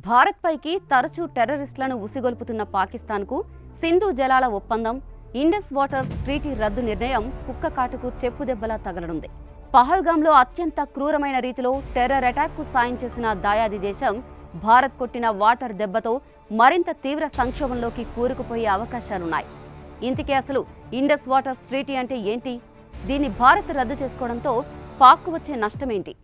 భారత్ పైకి తరచూ టెర్రరిస్టులను ఉసిగొల్పుతున్న పాకిస్తాన్కు సింధు జలాల ఒప్పందం, ఇండస్ వాటర్స్ ట్రీటీ రద్దు నిర్ణయం కుక్కకాటుకు చెప్పుదెబ్బలా తగలనుంది. పహల్గాంలో అత్యంత క్రూరమైన రీతిలో టెర్రర్ అటాక్కు సాయం చేసిన దాయాది దేశం భారత్ కొట్టిన వాటర్ దెబ్బతో మరింత తీవ్ర సంక్షోభంలోకి కూరుకుపోయే అవకాశాలున్నాయి. ఇంతకీ అసలు ఇండస్ వాటర్స్ ట్రీటీ అంటే ఏంటి? దీన్ని భారత్ రద్దు చేసుకోవడంతో పాక్కు వచ్చే నష్టమేంటి?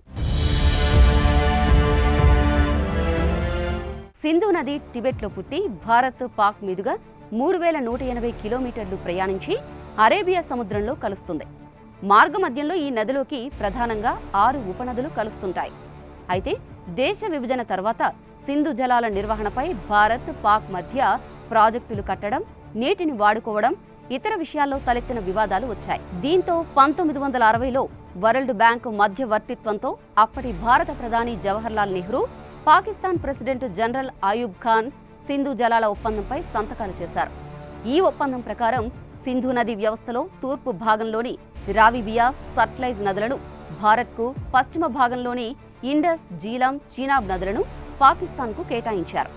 సింధు నది టిబెట్లో పుట్టి భారత్ పాక్ మీదుగా 3180 కిలోమీటర్లు ప్రయాణించి అరేబియా సముద్రంలో కలుస్తుంది. మార్గమధ్యంలో ఈ నదిలోకి ప్రధానంగా 6 ఉపనదులు కలుస్తుంటాయి. అయితే దేశ విభజన తర్వాత సింధు జలాల నిర్వహణపై భారత్ పాక్ మధ్య ప్రాజెక్టులు కట్టడం, నీటిని వాడుకోవడం, ఇతర విషయాల్లో తలెత్తిన వివాదాలు వచ్చాయి. దీంతో 1960లో వరల్డ్ బ్యాంకు మధ్యవర్తిత్వంతో అప్పటి భారత ప్రధాని జవహర్లాల్ నెహ్రూ, పాకిస్తాన్ ప్రెసిడెంట్ జనరల్ అయూబ్ ఖాన్ సింధు జలాల ఒప్పందంపై సంతకాలు చేశారు. ఈ ఒప్పందం ప్రకారం సింధు నది వ్యవస్థలో తూర్పు భాగంలోని రావి బియాస్, సట్లెజ్ నదులను భారత్కు, పశ్చిమ భాగంలోని ఇండస్, జీలం, చీనాబ్ నదులను పాకిస్తాన్కు కేటాయించారు.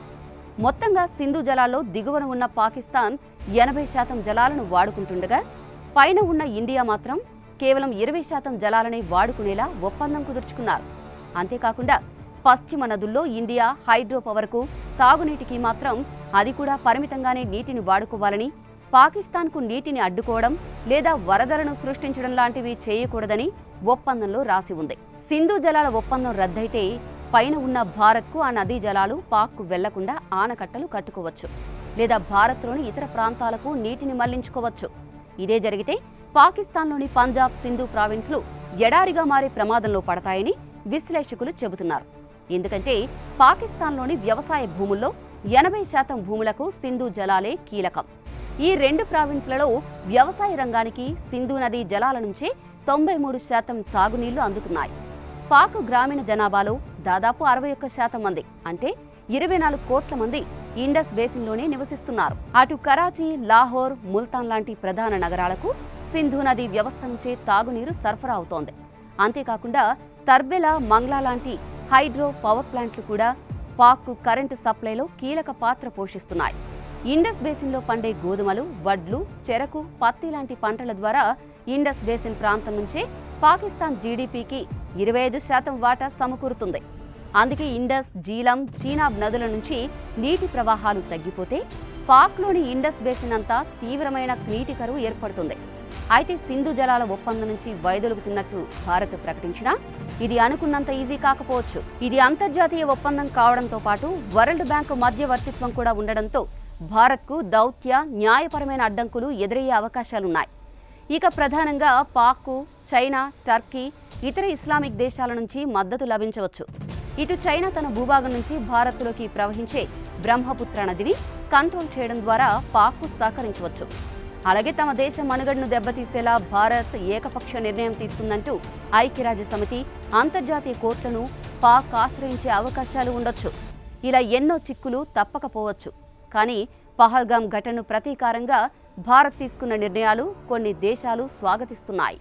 మొత్తంగా సింధు జలాల్లో దిగువన ఉన్న పాకిస్తాన్ 80% జలాలను వాడుకుంటుండగా పైన ఉన్న ఇండియా మాత్రం కేవలం 20% జలాలనే వాడుకునేలా ఒప్పందం కుదుర్చుకున్నారు. అంతేకాకుండా పశ్చిమ నదుల్లో ఇండియా హైడ్రో పవర్కు, తాగునీటికి మాత్రం అది కూడా పరిమితంగానే నీటిని వాడుకోవాలని, పాకిస్తాన్కు నీటిని అడ్డుకోవడం లేదా వరదలను సృష్టించడం లాంటివి చేయకూడదని ఒప్పందంలో రాసి ఉంది. సింధు జలాల ఒప్పందం రద్దయితే పైన ఉన్న భారత్కు ఆ నదీ జలాలు పాక్కు వెళ్లకుండా ఆనకట్టలు కట్టుకోవచ్చు, లేదా భారత్లోని ఇతర ప్రాంతాలకు నీటిని మళ్లించుకోవచ్చు. ఇదే జరిగితే పాకిస్తాన్లోని పంజాబ్, సింధు ప్రావిన్స్లు ఎడారిగా మారే ప్రమాదంలో పడతాయని విశ్లేషకులు చెబుతున్నారు. ఎందుకంటే పాకిస్తాన్లోని వ్యవసాయ భూముల్లో 80% భూములకు సింధు జలాలే కీలకం. ఈ 2 ప్రావిన్స్లలో వ్యవసాయ రంగానికి సింధు నదీ జలాల నుంచే 93% సాగునీళ్లు అందుతున్నాయి. పాక్ గ్రామీణ జనాభాలో దాదాపు 61% మంది, అంటే 24 కోట్ల మంది ఇండస్ బేసిన్లోనే నివసిస్తున్నారు. అటు కరాచీ, లాహోర్, ముల్తాన్ లాంటి ప్రధాన నగరాలకు సింధు నదీ వ్యవస్థ నుంచే తాగునీరు సరఫరా అవుతోంది. అంతేకాకుండా తర్బెలా, మంగ్లా లాంటి హైడ్రో పవర్ ప్లాంట్లు కూడా పాక్కు కరెంటు సప్లైలో కీలక పాత్ర పోషిస్తున్నాయి. ఇండస్ బేసిన్లో పండే గోధుమలు, వడ్లు, చెరకు, పత్తి లాంటి పంటల ద్వారా ఇండస్ బేసిన్ ప్రాంతం నుంచే పాకిస్తాన్ జీడీపీకి 25% వాటా సమకూరుతుంది. అందుకే ఇండస్, జీలం, చీనాబ్ నదుల నుంచి నీటి ప్రవాహాలు తగ్గిపోతే పాక్లోని ఇండస్ బేసిన్ అంతా తీవ్రమైన నీటి కరువు ఏర్పడుతుంది. అయితే సింధు జలాల ఒప్పందం నుంచి వైదొలుగుతున్నట్టు భారత్ ప్రకటించినా ఇది అనుకున్నంత ఈజీ కాకపోవచ్చు. ఇది అంతర్జాతీయ ఒప్పందం కావడంతో పాటు వరల్డ్ బ్యాంకు మధ్యవర్తిత్వం కూడా ఉండడంతో భారత్కు దౌత్య, న్యాయపరమైన అడ్డంకులు ఎదురయ్యే అవకాశాలున్నాయి. ఇక ప్రధానంగా పాక్కు చైనా, టర్కీ, ఇతర ఇస్లామిక్ దేశాల నుంచి మద్దతు లభించవచ్చు. ఇటు చైనా తన భూభాగం నుంచి భారత్లోకి ప్రవహించే బ్రహ్మపుత్ర నదిని కంట్రోల్ చేయడం ద్వారా పాక్కు సహకరించవచ్చు. అలాగే తమ దేశ మనుగడను దెబ్బతీసేలా భారత్ ఏకపక్ష నిర్ణయం తీసుకుందంటూ ఐక్యరాజ్యసమితి, అంతర్జాతీయ కోర్టులను పాక్ ఆశ్రయించే అవకాశాలు ఉండొచ్చు. ఇలా ఎన్నో చిక్కులు తప్పకపోవచ్చు. కానీ పహల్గాం ఘటనను ప్రతీకారంగా భారత్ తీసుకున్న నిర్ణయాలు కొన్ని దేశాలు స్వాగతిస్తున్నాయి.